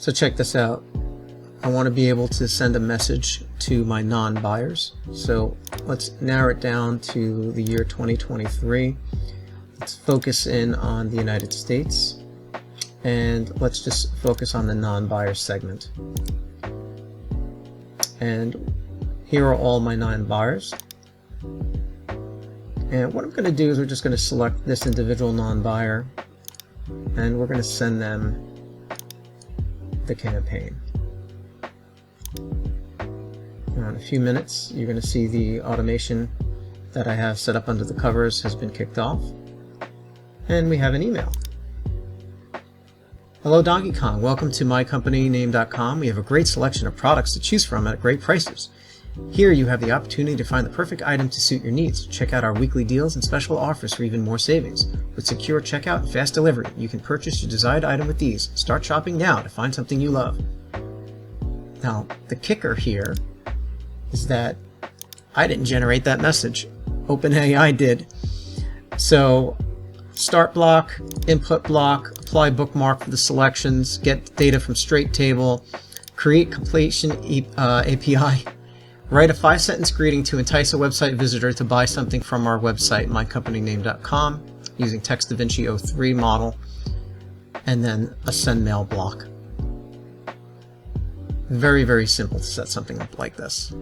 So check this out. I want to be able to send a message to my non-buyers. So let's narrow it down to the year 2023. Let's focus in on the United States. And let's just focus on the non-buyer segment. And here are all my non-buyers. And what I'm going to do is we're just going to select this individual non-buyer and we're going to send them the campaign. Now in a few minutes you're going to see the automation that I have set up under the covers has been kicked off, and we have an email. Hello Donkey Kong, welcome to mycompanyname.com. We have a great selection of products to choose from at great prices. Here you have the opportunity to find the perfect item to suit your needs. Check out our weekly deals and special offers for even more savings. With secure checkout and fast delivery, you can purchase your desired item with ease. Start shopping now to find something you love. Now, the kicker here is that I didn't generate that message. OpenAI did. So, start block, input block, apply bookmark for the selections, get data from straight table, create completion API, write a 5-sentence greeting to entice a website visitor to buy something from our website, mycompanyname.com, using Text DaVinci 03 model, and then a send mail block. Very, very simple to set something up like this.